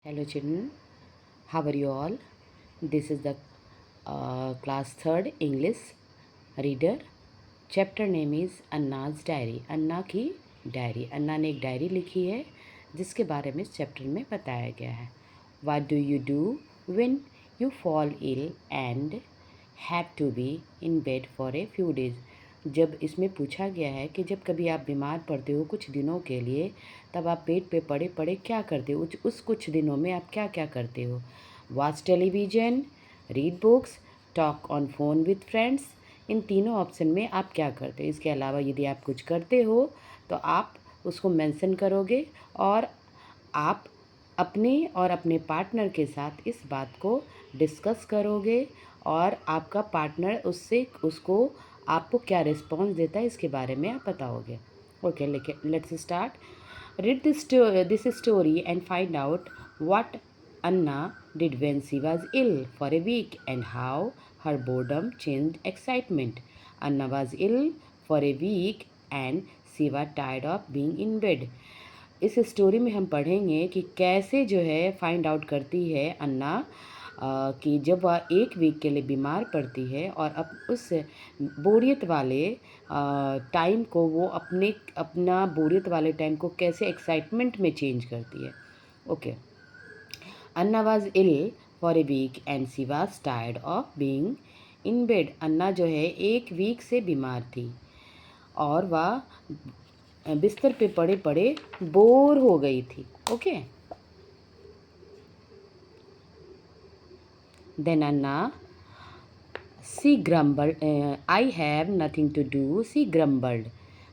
Hello children, how are you all? This is the class 3rd English reader. Chapter name is Anna's diary. Anna की diary. अन्ना ने एक diary लिखी है जिसके बारे में इस चैप्टर में बताया गया है. What do you do when you fall ill and have to be in bed for a few days? जब इसमें पूछा गया है कि जब कभी आप बीमार पड़ते हो कुछ दिनों के लिए, तब आप बेड पे पड़े पड़े क्या करते हो, उस कुछ दिनों में आप क्या क्या करते हो. Watch television, read books, talk on phone with friends. इन तीनों ऑप्शन में आप क्या करते हो. इसके अलावा यदि आप कुछ करते हो तो आप उसको मेंशन करोगे और आप अपने और अपने पार्टनर के साथ इस बात को डिस्कस करोगे और आपका पार्टनर उसको आपको क्या रिस्पॉन्स देता है इसके बारे में आप बताओगे. Okay, let's start. Read this story and find out what Anna did when she was ill for a week and how her boredom changed excitement. Anna was ill for a week and she was tired of being in bed. इस story में हम पढ़ेंगे कि कैसे जो है find out करती है अन्ना कि जब वह एक वीक के लिए बीमार पड़ती है और अब उस बोरियत वाले टाइम को वो अपना बोरियत वाले टाइम को कैसे एक्साइटमेंट में चेंज करती है. Okay. Anna was ill for a week and she was tired of being in bed. Anna जो है एक वीक से बीमार थी और वह बिस्तर पे पड़े पड़े बोर हो गई थी. Okay. Then Anna she grumbled. I have nothing to do. She grumbled.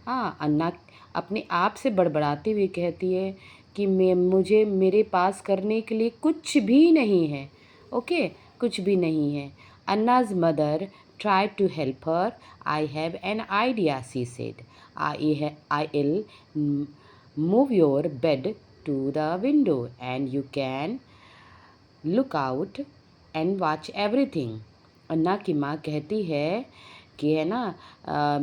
हाँ, अन्ना अपने आप से बड़बड़ाते हुए कहती है कि मुझे मेरे पास करने के लिए कुछ भी नहीं है. ओके, कुछ भी नहीं है. अन्नाज mother tried to help her. I have an idea, she said. I'll move your bed to the window and you can look out and watch everything. अन्ना की माँ कहती है कि है ना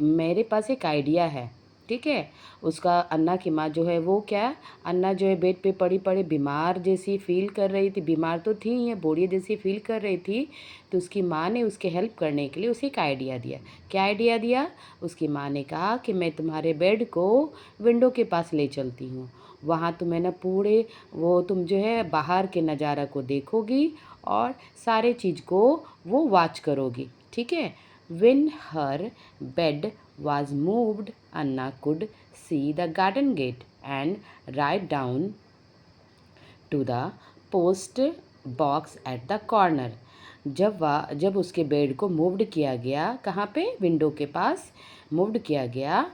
मेरे पास एक आइडिया है. ठीक है. उसका अन्ना की माँ जो है वो क्या, अन्ना जो है बेड पे पड़ी पड़ी बीमार जैसी फील कर रही थी. बीमार तो थी ही, बोरियत जैसी फील कर रही थी. तो उसकी माँ ने उसके हेल्प करने के लिए उसे एक आइडिया दिया. क्या आइडिया दिया? उसकी माँ ने कहा कि मैं तुम्हारे बेड को विंडो के पास ले चलती हूँ. वहाँ तुम्हें ना पूरे वो तुम जो है बाहर के नज़ारा को देखोगी और सारे चीज़ को वो वॉच करोगी. ठीक है. When her bed was moved, Anna could see the garden gate and ride down to the post box at the corner. जब उसके बेड को मूव्ड किया गया, कहाँ पे? विंडो के पास मूव्ड किया गया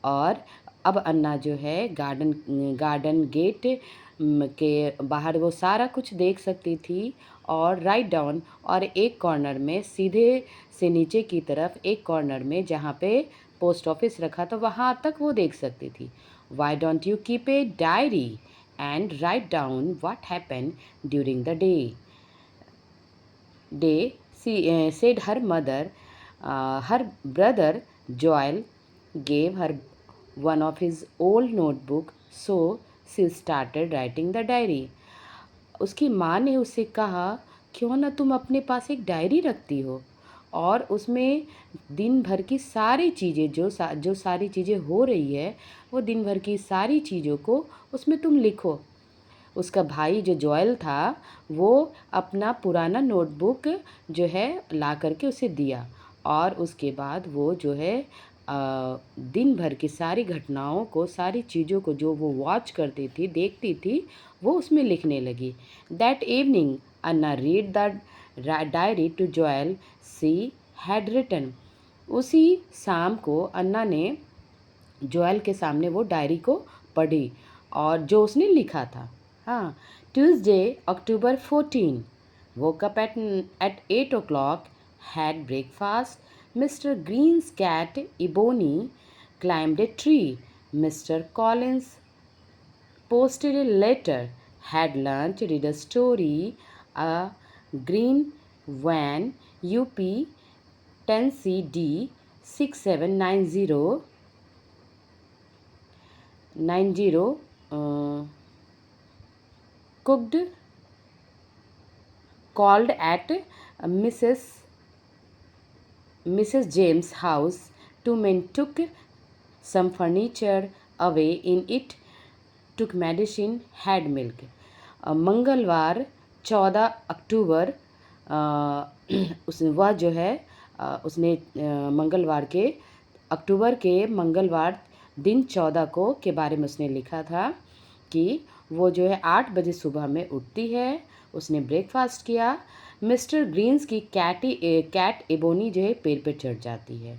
और अब अन्ना जो है गार्डन गेट के बाहर वो सारा कुछ देख सकती थी और राइट डाउन और एक कॉर्नर में सीधे से नीचे की तरफ एक कॉर्नर में जहाँ पे पोस्ट ऑफिस रखा था वहाँ तक वो देख सकती थी. Why don't you keep a diary and write down what happened during the day, said her mother. Her brother Joel gave her one of his old notebook, so she started writing the diary. उसकी माँ ने उससे कहा, क्यों ना तुम अपने पास एक डायरी रखती हो और उसमें दिन भर की सारी चीज़ें जो सारी चीज़ें हो रही है वो दिन भर की सारी चीज़ों को उसमें तुम लिखो. उसका भाई जो जोएल था वो अपना पुराना नोटबुक जो है ला करके उसे दिया और उसके बाद वो जो है दिन भर की सारी घटनाओं को सारी चीज़ों को जो वो वॉच करती थी देखती थी वो उसमें लिखने लगी. That evening Anna read the diary to Joel she had written. उसी शाम को अन्ना ने जोएल के सामने वो डायरी को पढ़ी और जो उसने लिखा था. हाँ. Tuesday, October 14. Woke up at 8 o'clock, had breakfast. Mr. Green's cat, Ebony, climbed a tree. Mr. Collins posted a letter. Had lunch, read a story. A green van, UP 10CD 6790 90 cooked called at Mrs. James' house. Two men took some furniture away in it, took medicine, had milk. मंगलवार 14 अक्टूबर उस वह जो है उसने मंगलवार के अक्टूबर के मंगलवार दिन 14 को के बारे में उसने लिखा था कि वो जो है 8 बजे सुबह में उठती है। उसने ब्रेकफास्ट किया। मिस्टर ग्रीन्स की कैट एबोनी जो है पेड़ पे चढ़ जाती है।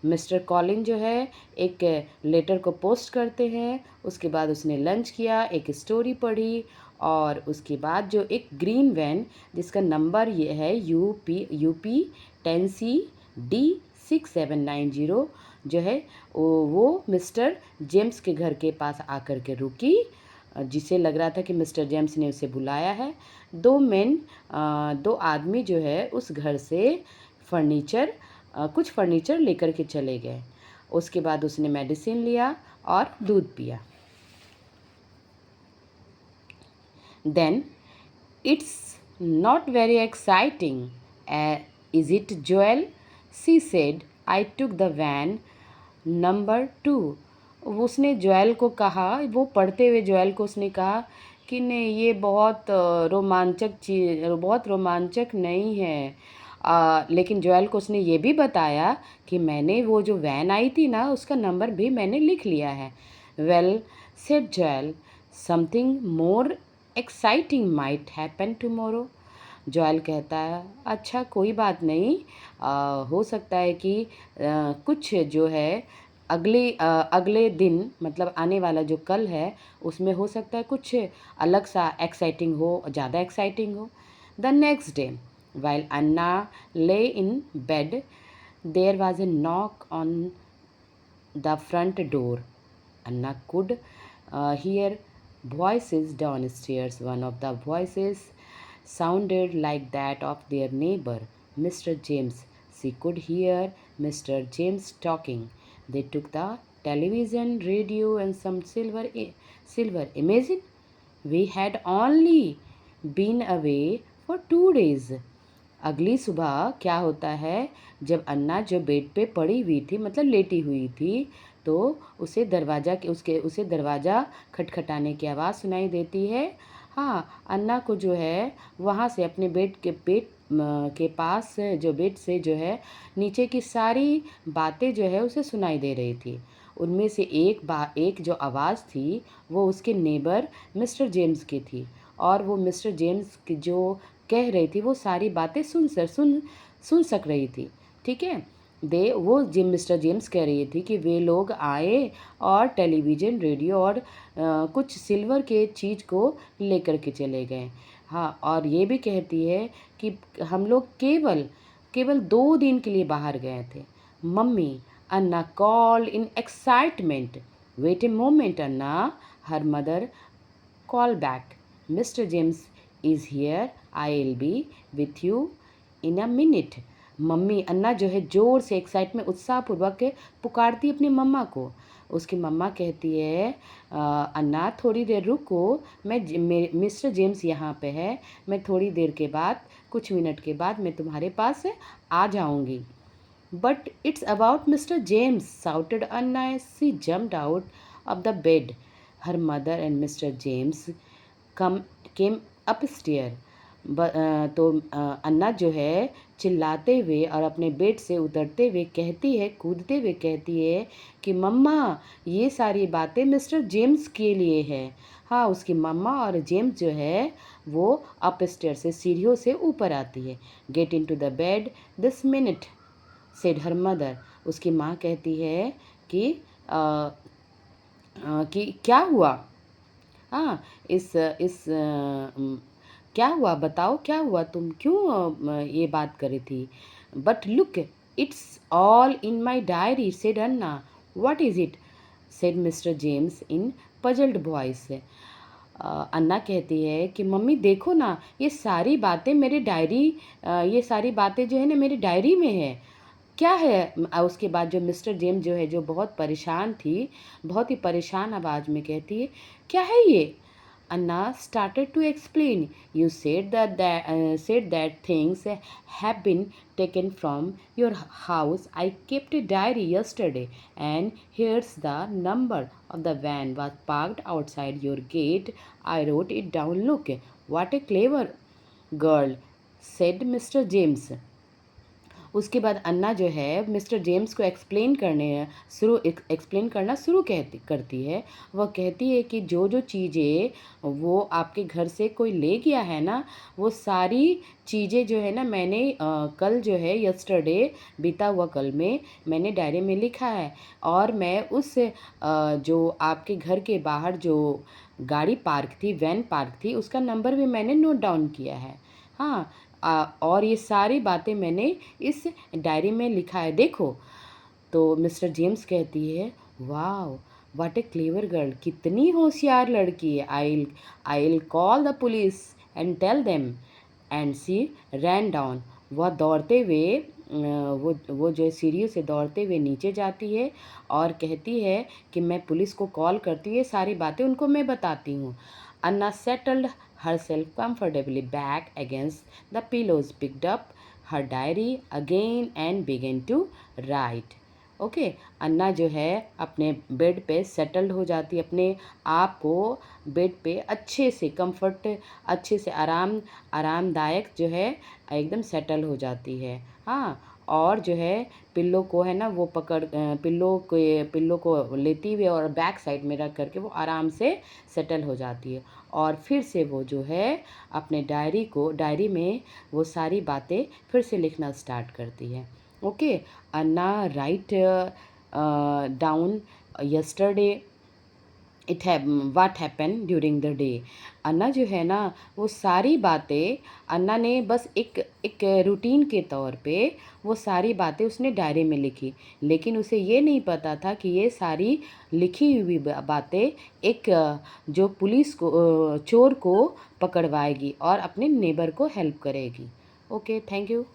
मिस्टर कॉलिन जो है एक लेटर को पोस्ट करते हैं। उसके बाद उसने लंच किया, एक स्टोरी पढ़ी और उसके बाद जो एक ग्रीन वैन जिसका नंबर ये है यूपी 10C D6790 जो है वो मिस्टर जेम्स के घर के पास आकर के रुकी, जिसे लग रहा था कि मिस्टर जेम्स ने उसे बुलाया है। दो आदमी जो है उस घर से कुछ फर्नीचर लेकर के चले गए। उसके बाद उसने मेडिसिन लिया और दूध पिया। Then it's not very exciting, is it, Joel? She said. I took the van number 2. उसने जोएल को कहा, वो पढ़ते हुए जोएल को उसने कहा कि नहीं ये बहुत रोमांचक नहीं है। लेकिन जोएल को उसने ये भी बताया कि मैंने वो जो वैन आई थी ना उसका नंबर भी मैंने लिख लिया है। Well said Joel, something more exciting might happen tomorrow. Joel कहता है अच्छा कोई बात नहीं, हो सकता है कि कुछ जो है अगले दिन मतलब आने वाला जो कल है उसमें हो सकता है कुछ अलग सा एक्साइटिंग हो, ज़्यादा एक्साइटिंग हो। The next day while Anna lay in bed, there was a knock on the front door. Anna could hear voices downstairs. One of the voices sounded like that of their neighbor, Mr. James. She could hear Mr. James talking. They took the television, radio, and some silver. Imagine, we had only been away for 2 days. अगली सुबह क्या होता है, जब अन्ना जो bed पे पड़ी हुई थी मतलब लेटी हुई थी तो उसे दरवाज़ा खटखटाने की आवाज़ सुनाई देती है। हाँ, अन्ना को जो है वहाँ से अपने बेड के पास जो बेड से जो है नीचे की सारी बातें जो है उसे सुनाई दे रही थी। उनमें से एक जो आवाज़ थी वो उसके नेबर मिस्टर जेम्स की थी और वो मिस्टर जेम्स की जो कह रही थी वो सारी बातें सुन सक रही थी। ठीक है, मिस्टर जेम्स कह रही थी कि वे लोग आए और टेलीविज़न, रेडियो और कुछ सिल्वर के चीज़ को लेकर के चले गए। हाँ, और ये भी कहती है कि हम लोग केवल 2 दिन के लिए बाहर गए थे। Mummy, Anna called in excitement. Wait a moment Anna, her mother call back. Mister James is here, I will be with you in a minute. Mummy, Anna जो है ज़ोर से एक्साइट में उत्साहपूर्वक पुकारती अपनी मम्मा को। उसकी मम्मा कहती है अन्ना थोड़ी देर रुको, मिस्टर जेम्स यहाँ पे है, मैं थोड़ी देर के बाद कुछ मिनट के बाद मैं तुम्हारे पास आ जाऊँगी। But it's about mister James, shouted Anna as she jumped out of the bed. Her mother and mister James came upstair. तो अन्ना जो है चिल्लाते हुए और अपने बेड से उतरते हुए कूदते हुए कहती है कि मम्मा ये सारी बातें मिस्टर जेम्स के लिए है। हाँ, उसकी मम्मा और जेम्स जो है वो अपस्टेयर से सीढ़ियों से ऊपर आती है। Get in to the bed this minute, said her mother. उसकी माँ कहती है कि क्या हुआ। हाँ, क्या हुआ बताओ, क्या हुआ, तुम क्यों ये बात कर रही थी। But look, it's all in my diary, said Anna. What is it, said mister James in puzzled voice. Anna कहती है कि मम्मी देखो ना, ये सारी बातें जो है ना मेरी डायरी में है। क्या है। उसके बाद जो मिस्टर जेम्स जो है जो बहुत परेशान थी, बहुत ही परेशान आवाज़ में कहती है क्या है ये। Anna started to explain. You said that things have been taken from your house. I kept a diary yesterday, and here's the number of the van was parked outside your gate. I wrote it down. Look, what a clever girl, said Mr. James. उसके बाद अन्ना जो है mister James को explain करना शुरू करती है। वह कहती है कि जो जो चीज़ें वो आपके घर से कोई ले गया है ना, वो सारी चीज़ें जो है ना मैंने कल जो है यस्टरडे बीता हुआ कल में मैंने डायरी में लिखा है। और मैं उस जो आपके घर के बाहर जो गाड़ी पार्क थी, वैन पार्क थी, उसका नंबर भी मैंने नोट डाउन किया है। हाँ, और ये सारी बातें मैंने इस डायरी में लिखा है, देखो। तो मिस्टर जेम्स कहती है, वाह, व्हाट ए क्लेवर गर्ल, कितनी होशियार लड़की है। I will call the police and tell them. And she ran down. वह दौड़ते हुए वो जो है सीढ़ियों से दौड़ते हुए नीचे जाती है और कहती है कि मैं पुलिस को कॉल करती हूँ, ये सारी बातें उनको मैं बताती हूँ। अन्ना settled herself comfortably back against the pillows, picked up her diary again and began to write. Okay, Anna जो है अपने बेड पे सेटल्ड हो जाती है, अपने आप को बेड पे अच्छे से अच्छे से आरामदायक जो है एकदम सेटल हो जाती है। हाँ, और जो है पिल्लो को है ना वो पिल्लो को लेती हुए और बैक साइड में रख करके वो आराम से सेटल हो जाती है। और फिर से वो जो है अपने डायरी में वो सारी बातें फिर से लिखना स्टार्ट करती है। Okay, Anna write down yesterday what happen during the day. Anna जो है ना वो सारी बातें अन्ना ने बस एक रूटीन के तौर पे वो सारी बातें उसने डायरी में लिखी, लेकिन उसे ये नहीं पता था कि ये सारी लिखी हुई बातें एक जो पुलिस को चोर को पकड़वाएगी और अपने नेबर को हेल्प करेगी। Okay, thank you.